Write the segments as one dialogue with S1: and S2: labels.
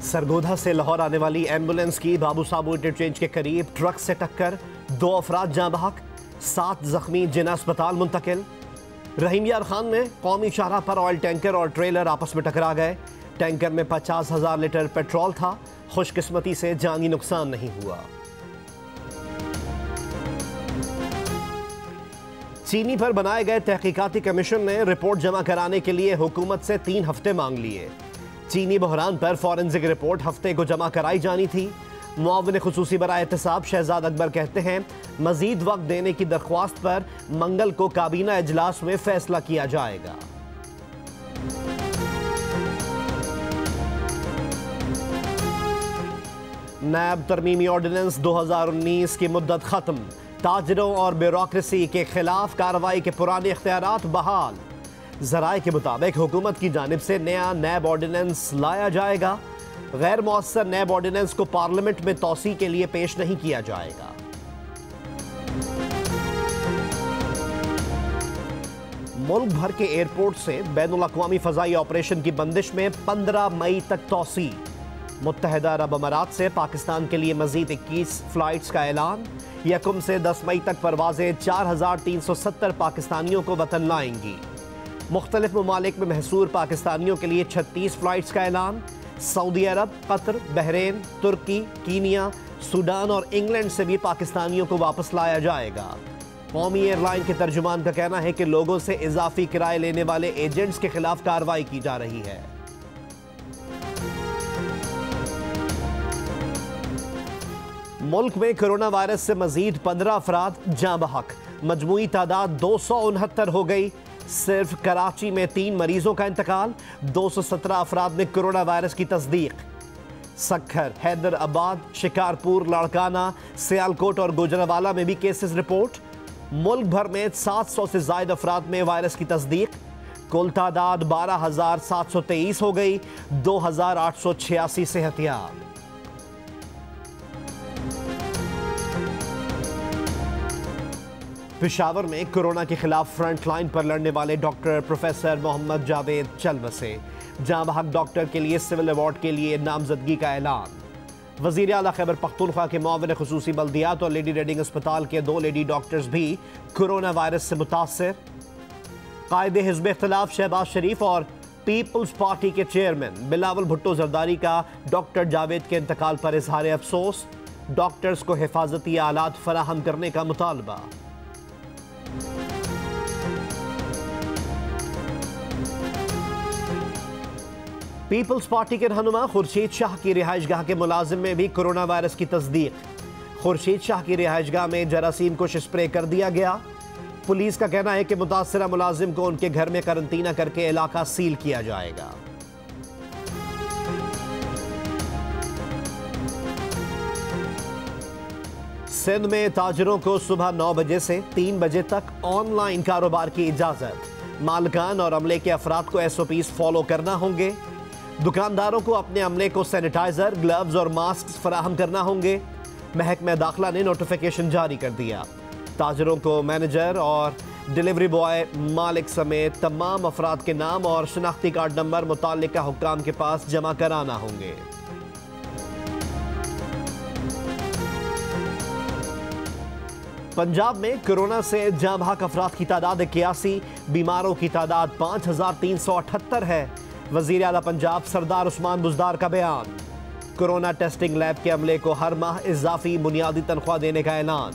S1: सरगोधा से लाहौर आने वाली एम्बुलेंस की बाबू साबू इंटरचेंज के करीब ट्रक से टक्कर, 2 अफराद जाँ बहक, 7 जख्मी जिन्ना अस्पताल मुंतकिल। रहीम यार खान में कौमी शाहराह पर ऑयल टैंकर और ट्रेलर आपस में टकरा गए। टैंकर में 50,000 लीटर पेट्रोल था। खुशकिस्मती से जानी नुकसान नहीं हुआ। चीनी पर बनाए गए तहकीकाती कमीशन ने रिपोर्ट जमा कराने के लिए हुकूमत से 3 हफ्ते मांग लिए। चीनी बहरान पर फॉरेंसिक रिपोर्ट हफ्ते को जमा कराई जानी थी। मुआविन खुसूसी बराए एहतसाब शहजाद अकबर कहते हैं, मजीद वक्त देने की दरख्वास्त पर मंगल को काबीना इजलास में फैसला किया जाएगा। नैब तरमीमी ऑर्डिनेंस 2019 की मुद्दत खत्म। ताजरों और ब्यूरोक्रेसी के खिलाफ कार्रवाई के पुराने इख्तियारात बहाल। ज़राए के मुताबिक हुकूमत की जानिब से नया नैब ऑर्डिनेंस लाया जाएगा। गैर मौसर नैब ऑर्डिनेंस को पार्लियामेंट में तौसी के लिए पेश नहीं किया जाएगा। मुल्क भर के एयरपोर्ट से बैनुल अक़वामी फ़ज़ाई ऑपरेशन की बंदिश में 15 मई तक तौसी। मुत्तहिदा अरब अमारात से पाकिस्तान के लिए मजीद 21 फ़्लाइट्स का ऐलान। यकम से 10 मई तक परवाज़ें 4,370 पाकिस्तानियों को वतन लाएंगी। मुख्तलिफ ममालिक में महसूर पाकिस्तानियों के लिए 36 फ़्लाइट्स का ऐलान। सऊदी अरब, कतर, बहरीन, तुर्की, कीनिया, सूडान और इंग्लैंड से भी पाकिस्तानियों को वापस लाया जाएगा। कौमी एयरलाइन के तर्जुमान का कहना है कि लोगों से इजाफी किराए लेने वाले एजेंट्स के खिलाफ कार्रवाई की जा रही है। मुल्क में कोरोना वायरस से मजीद 15 अफराद जाँ बहक, मजमूई तादाद 269 हो गई। सिर्फ कराची में 3 मरीजों का इंतकाल, 217 अफराद में कोरोना वायरस की तस्दीक। सक्खर, हैदराबाद, शिकारपुर, लाड़काना, सियालकोट और गुजरावाला में भी केसेस रिपोर्ट। मुल्क भर में 700 से ज्यादा अफराद में वायरस की तस्दीक। कुल तादाद 12,723 हो गई, 2,886 सेहतियाब। पेशावर में कोरोना के खिलाफ फ्रंट लाइन पर लड़ने वाले डॉक्टर प्रोफेसर मोहम्मद जावेद चल बसे। जाँ बहक डॉक्टर के लिए सिविल अवार्ड के लिए नामजदगी का ऐलान। वज़ीर आला खैबर पख्तूनख्वा के मुआविन खुसूसी बल्दियात और लेडी रेडिंग अस्पताल के 2 लेडी डॉक्टर्स भी कोरोना वायरस से मुतासर। कायदे हिज़्ब इख्तिलाफ शहबाज शरीफ और पीपल्स पार्टी के चेयरमैन बिलावल भुट्टो जरदारी का डॉक्टर जावेद के इंतकाल पर इजहार अफसोस। डॉक्टर्स को हिफाजती आलात फराहम करने का मुतालबा। पीपल्स पार्टी के रहनुमा खुर्शीद शाह की रिहाइशगाह के मुलाजिम में भी कोरोना वायरस की तस्दीक। खुर्शीद शाह की रिहाइशगाह में जरासीम को स्प्रे कर दिया गया। पुलिस का कहना है कि मुतासरा मुलाजिम को उनके घर में करंतना करके इलाका सील किया जाएगा। सिंध में ताजरों को सुबह 9 बजे से 3 बजे तक ऑनलाइन कारोबार की इजाजत। मालिकान और अमले के अफराद को SOPs फॉलो करना होंगे। दुकानदारों को अपने अमले को सैनिटाइजर, ग्लव्स और मास्क फराहम करना होंगे। महकमा दाखिला ने नोटिफिकेशन जारी कर दिया। ताजरों को मैनेजर और डिलीवरी बॉय, मालिक समेत तमाम अफराद के नाम और शनाख्ती कार्ड नंबर मुताल्लिका हुक्काम के पास जमा कराना होंगे। पंजाब में कोरोना से जाँ बहक अफराद की तादाद 81, बीमारों की तादाद 5,378 है। वज़ीर आला पंजाब सरदार उस्मान बुज़दार का बयान। कोरोना टेस्टिंग लैब के अमले को हर माह इजाफी बुनियादी तनख्वाह देने का ऐलान।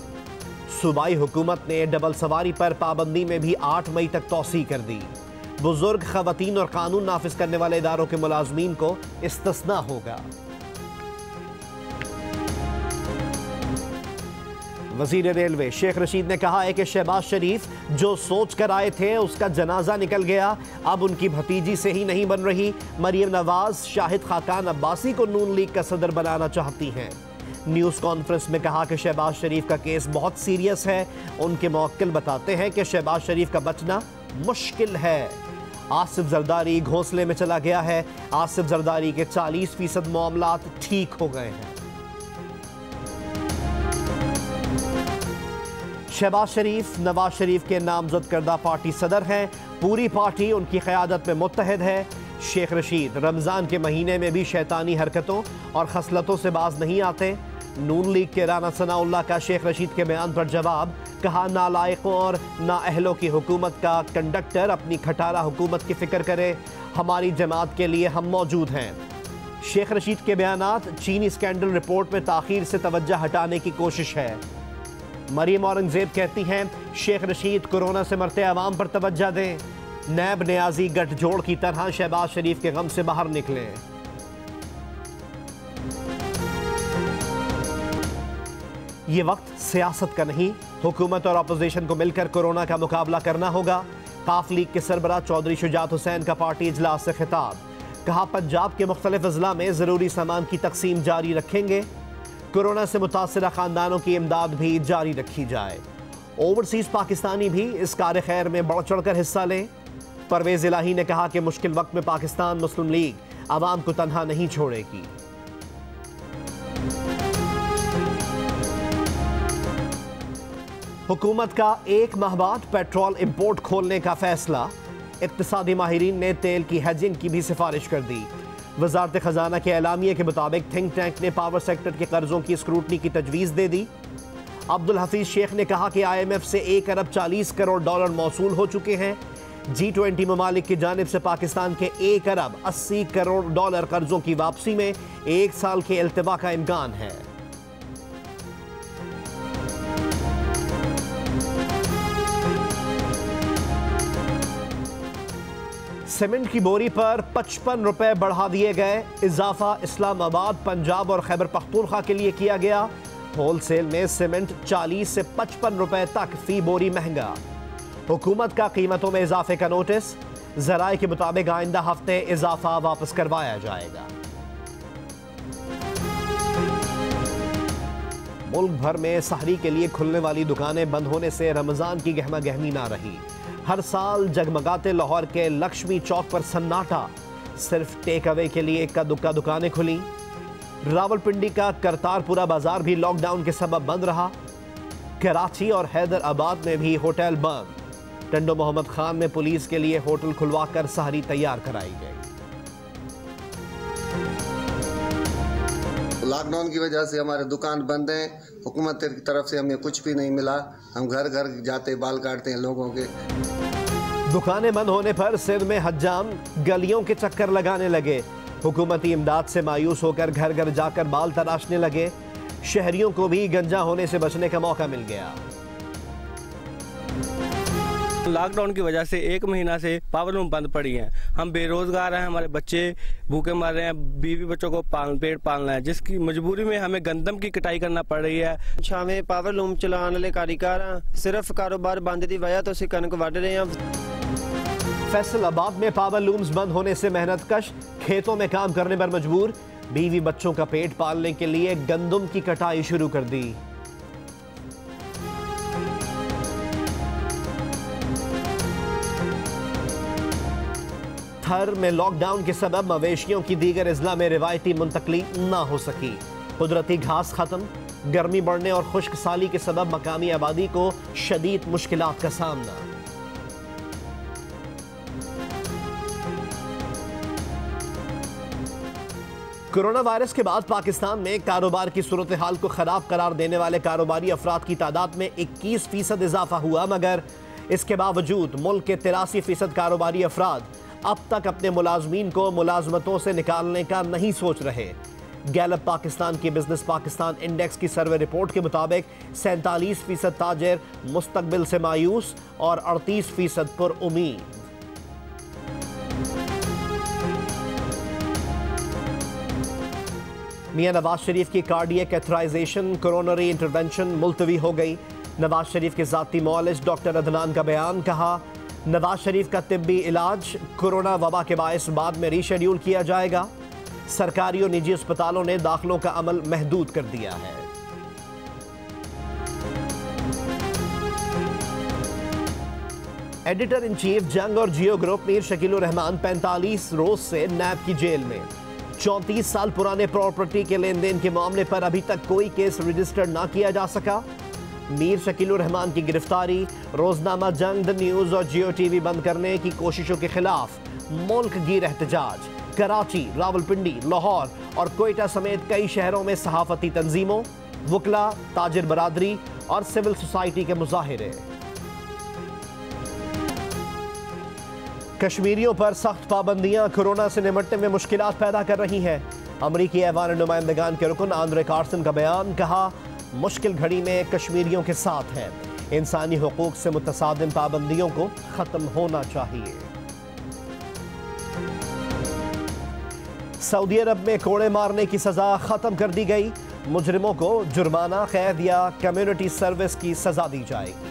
S1: सूबाई हुकूमत ने डबल सवारी पर पाबंदी में भी 8 मई तक तौसी कर दी। बुजुर्ग, खवातीन और कानून नाफिज करने वाले इदारों के मुलाजमीन को इस्तिस्ना होगा। वज़ीर रेलवे शेख रशीद ने कहा है कि शहबाज शरीफ जो सोच कर आए थे उसका जनाजा निकल गया, अब उनकी भतीजी से ही नहीं बन रही। मरियम नवाज शाहिद खाकान अब्बासी को नून लीग का सदर बनाना चाहती हैं। न्यूज़ कॉन्फ्रेंस में कहा कि शहबाज शरीफ का केस बहुत सीरियस है। उनके मुवक्किल बताते हैं कि शहबाज शरीफ का बचना मुश्किल है। आसिफ जरदारी घोंसले में चला गया है। आसिफ जरदारी के 40% मामलात ठीक हो गए हैं। शहबाज शरीफ नवाज शरीफ के नामजद करदा पार्टी सदर हैं। पूरी पार्टी उनकी क़यादत में मुत्तहिद है। शेख रशीद रमजान के महीने में भी शैतानी हरकतों और खसलतों से बाज नहीं आते। नून लीग के राना सनाउल्लाह का शेख रशीद के बयान पर जवाब, कहा नालायकों और नाअहलों की हुकूमत का कंडक्टर अपनी खटारा हुकूमत की फिक्र करे, हमारी जमात के लिए हम मौजूद हैं। शेख रशीद के बयानात चीनी स्कैंडल रिपोर्ट में ताखीर से तवज्जो हटाने की कोशिश है। मरियम औरंगजेब कहती हैं शेख रशीद कोरोना से मरते अवाम पर तवज्जो दें, नैब नियाजी गठजोड़ की तरह शहबाज शरीफ के गम से बाहर निकले। ये वक्त सियासत का नहीं, हुकूमत और अपोजिशन को मिलकर कोरोना का मुकाबला करना होगा। काफ लीग के सरबराह चौधरी शुजात हुसैन का पार्टी इजलास से खिताब, कहा पंजाब के मुख्तलिफ अजला में ज़रूरी सामान की तकसीम जारी रखेंगे, कोरोना से मुतासरा ख़ानदानों की इमदाद भी जारी रखी जाए। ओवरसीज़ पाकिस्तानी भी इस कार खैर में बढ़ चढ़ कर हिस्सा लें। परवेज़ इलाही ने कहा कि मुश्किल वक्त में पाकिस्तान मुस्लिम लीग आवाम को तन्हा नहीं छोड़ेगी। हुकूमत का एक माह बाद पेट्रोल इंपोर्ट खोलने का फैसला, इक्तिसादी माहिरीन ने तेल की हेजिंग की भी सिफारिश कर दी। वजारत खजाना के एलामिये के मुताबिक थिंक टैंक ने पावर सेक्टर के कर्जों की स्क्रूटनी की तजवीज़ दे दी। अब्दुल हफीज शेख ने कहा कि IMF से 1 अरब 40 करोड़ डॉलर मौसूल हो चुके हैं। G20 ममालिक की जानिब से पाकिस्तान के 1 अरब 80 करोड़ डॉलर कर्जों की वापसी में 1 साल के इल्तिवा का इम्कान है। सीमेंट की बोरी पर 55 रुपए बढ़ा दिए गए। इजाफा इस्लामाबाद, पंजाब और खैबर पख्तूनख्वा के लिए किया गया। होलसेल में सीमेंट 40 से 55 रुपए तक फी बोरी महंगा। हुकूमत का कीमतों में इजाफे का नोटिस, जराए के मुताबिक आइंदा हफ्ते इजाफा वापस करवाया जाएगा। मुल्क भर में सहरी के लिए खुलने वाली दुकानें बंद होने से रमजान की गहमा गहमी ना रही। हर साल जगमगाते लाहौर के लक्ष्मी चौक पर सन्नाटा, सिर्फ टेक अवे के लिए इक्का दुक्का दुकानें खुली। रावलपिंडी का करतारपुरा बाजार भी लॉकडाउन के सबब बंद रहा। कराची और हैदराबाद में भी होटल बंद। टंडो मोहम्मद खान में पुलिस के लिए होटल खुलवाकर सहरी तैयार कराई गई।
S2: लॉकडाउन की वजह से हमारे दुकान बंद हैं। हुकूमत की तरफ से हमें कुछ भी नहीं मिला। हम घर घर जाते बाल काटते हैं लोगों के।
S1: दुकानें बंद होने पर सिर में हज्जाम गलियों के चक्कर लगाने लगे। हुकूमती इमदाद से मायूस होकर घर घर जाकर बाल तराशने लगे। शहरियों को भी गंजा होने से बचने का मौका मिल गया।
S3: लॉकडाउन की वजह से 1 महीना से पावर लूम बंद पड़ी हैं। हम बेरोजगार हैं, हमारे बच्चे भूखे मर रहे हैं, बीवी बच्चों को पेट पालना है, जिसकी मजबूरी में हमें गंदम की कटाई करना पड़ रही है।
S4: छावे पावर लूम चलाने वाले कारीगर सिर्फ कारोबार बंद की वजह तो कनक वढ़ रहे हैं।
S1: फैसलाबाद में पावर लूम्स बंद होने से मेहनत कश खेतों में काम करने पर मजबूर। बीवी बच्चों का पेट पालने के लिए गंदम की कटाई शुरू कर दी। थर में लॉकडाउन के सबब मवेशियों की दीगर अजला में रिवायती मुंतकली ना हो सकी। कुदरती घास खत्म, गर्मी बढ़ने और खुश्क साली के सबब मकामी आबादी को शदीद मुश्किलात का सामना। कोरोना वायरस के बाद पाकिस्तान में कारोबार की सूरत हाल को खराब करार देने वाले कारोबारी अफराद की तादाद में 21% इजाफा हुआ, मगर इसके बावजूद मुल्क के 83% कारोबारी अफराद अब तक अपने मुलाजमीन को मुलाजमतों से निकालने का नहीं सोच रहे। गैलप पाकिस्तान की बिजनेस पाकिस्तान इंडेक्स की सर्वे रिपोर्ट के मुताबिक 47% ताजिर मुस्तकबिल से मायूस और 38% पर उम्मीद। मियां नवाज शरीफ की कार्डियक कैथराइजेशन कोरोनरी इंटरवेंशन मुलतवी हो गई। नवाज शरीफ के ज़ाती मौलिज डॉक्टर अदनान का बयान, कहा नवाज शरीफ का तिब्बी इलाज कोरोना वबा के बायस बाद में रीशेड्यूल किया जाएगा। सरकारी और निजी अस्पतालों ने दाखिलों का अमल महदूद कर दिया है। एडिटर इन चीफ जंग और जियो ग्रुप मीर शकील उर रहमान 45 रोज से नैब की जेल में। 34 साल पुराने प्रॉपर्टी के लेन देन के मामले पर अभी तक कोई केस रजिस्टर ना किया जा सका। मीर शकीलुर रहमान की गिरफ्तारी, रोजनामा जंग, द न्यूज और जियो टीवी बंद करने की कोशिशों के खिलाफ मुल्क गिर एहतजाज। कराची, रावलपिंडी, लाहौर और कोयटा समेत कई शहरों में सहाफती तंजीमों, वकला, ताजिर बरादरी और सिविल सोसाइटी के मुजाहिरे। कश्मीरियों पर सख्त पाबंदियां कोरोना से निपटने में मुश्किलात पैदा कर रही हैं। अमरीकी ऐवान नुमाइंदगान के रुकन आंद्रे कार्सन का बयान, कहा मुश्किल घड़ी में कश्मीरियों के साथ है, इंसानी हुकूक से मुतसादिम पाबंदियों को खत्म होना चाहिए। सऊदी अरब में कोड़े मारने की सजा खत्म कर दी गई, मुजरिमों को जुर्माना, कैद या कम्युनिटी सर्विस की सजा दी जाएगी।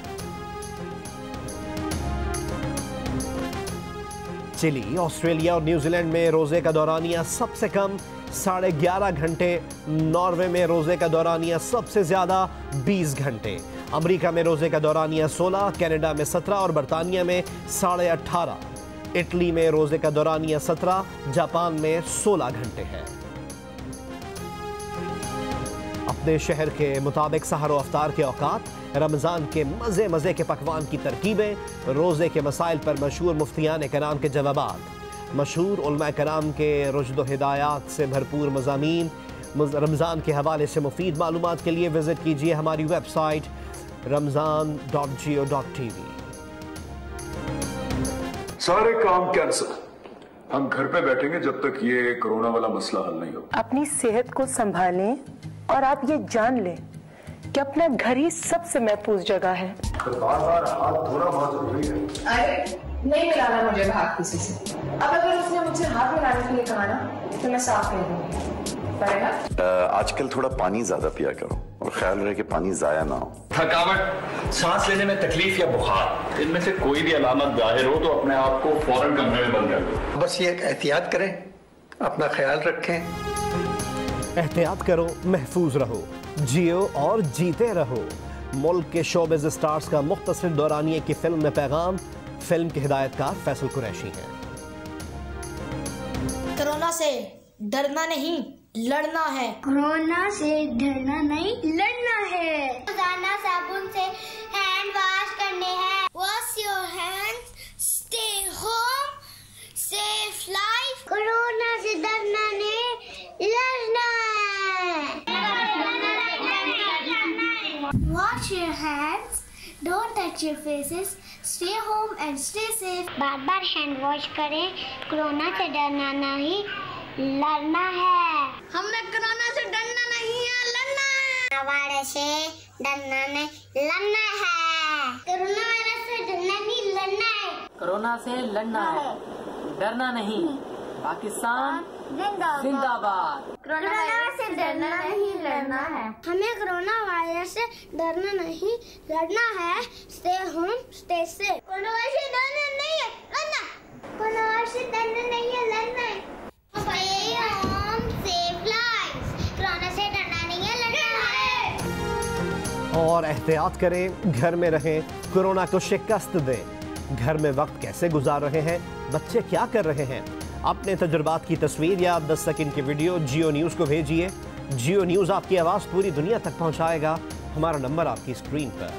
S1: चिली, ऑस्ट्रेलिया और न्यूजीलैंड में रोजे का दौरानिया सबसे कम 11.5 घंटे, नॉर्वे में रोजे का दौरानिया सबसे ज्यादा 20 घंटे, अमेरिका में रोजे का दौरानिया 16, कनाडा में 17 और बरतानिया में 18.5, इटली में रोजे का दौरानिया 17, जापान में 16 घंटे है। अपने शहर के मुताबिक सहर और अफ्तार के औकात, रमज़ान के मज़े मज़े के पकवान की तरकीबें, रोज़े के मसाइल पर मशहूर मुफ्तियान कराम के जवाबात, मशहूर उलमा कराम के रुश्द हिदायत से भरपूर मज़ामीन। रमज़ान के हवाले से मुफीद मालूमात के लिए विज़िट कीजिए हमारी वेबसाइट ramzan.go.tv।
S5: सारे काम कैंसिल, हम घर पे बैठेंगे जब तक ये कोरोना वाला मसला हल नहीं हो।
S6: अपनी सेहत को संभालें और आप ये जान लें कि अपना घर ही सबसे महफूज जगह है।
S5: तो बार-बार हाथ धोना बहुत जरूरी है।
S7: अरे नहीं मिलाना मुझे हाथ किसी से। अब अगर उसने मुझसे हाथ मिलाने के लिए कहा ना तो मैं साफ कह दूंगी।
S8: आजकल थोड़ा पानी ज्यादा पिया करो और ख्याल रहे कि पानी जाया ना हो।
S9: थकावट, सांस लेने में तकलीफ या बुखार, इनमें से कोई भी अलामत जाहिर हो तो अपने आप को फौरन कमरे में बंद कर दो।
S10: बस ये एहतियात करें, अपना ख्याल रखें।
S1: एहतियात करो, महफूज रहो, जियो और जीते रहो। मुल्क के शोबिज़ स्टार्स का मुख्तसर दौरानिए की फिल्म में पैगाम। फिल्म के हिदायतकार फैसल कुरैशी हैं।
S11: कोरोना से डरना नहीं, लड़ना है।
S12: कोरोना से डरना नहीं, लड़ना है। रोजाना साबुन से हैंड वॉश करने हैं। Wash your hands, stay home, save life. Corona से डरना नहीं, लड़ना है। Wash your hands, don't touch your faces, stay home and stay safe. Bar bar hand wash करें। कोरोना से डरना नहीं, लड़ना है। हमें कोरोना से डरना नहीं है, लड़ना है। वायरस से डरना नहीं, लड़ना है। कोरोना वायरस से डरना नहीं, लड़ना है।
S13: कोरोना से लड़ना है, डरना नहीं। पाकिस्तान जिंदाबाद।
S12: कोरोना वायरस से डरना नहीं, लड़ना है। हमें कोरोना वायरस से डरना नहीं, लड़ना है। Stay home, stay safe. Corona virus से डरना नहीं है, लड़ना। कोरोना वायरस से डरना नहीं है, लड़ना है। Stay home, save life. Corona से डरना नहीं है, लड़ना है।
S1: और एहतियात करें, घर में रहें, कोरोना को शिकस्त दें। घर में वक्त कैसे गुजार रहे हैं, बच्चे क्या कर रहे हैं, अपने तजुर्बात की तस्वीर या 10 सेकंड की वीडियो जियो न्यूज़ को भेजिए। जियो न्यूज़ आपकी आवाज़ पूरी दुनिया तक पहुंचाएगा। हमारा नंबर आपकी स्क्रीन पर।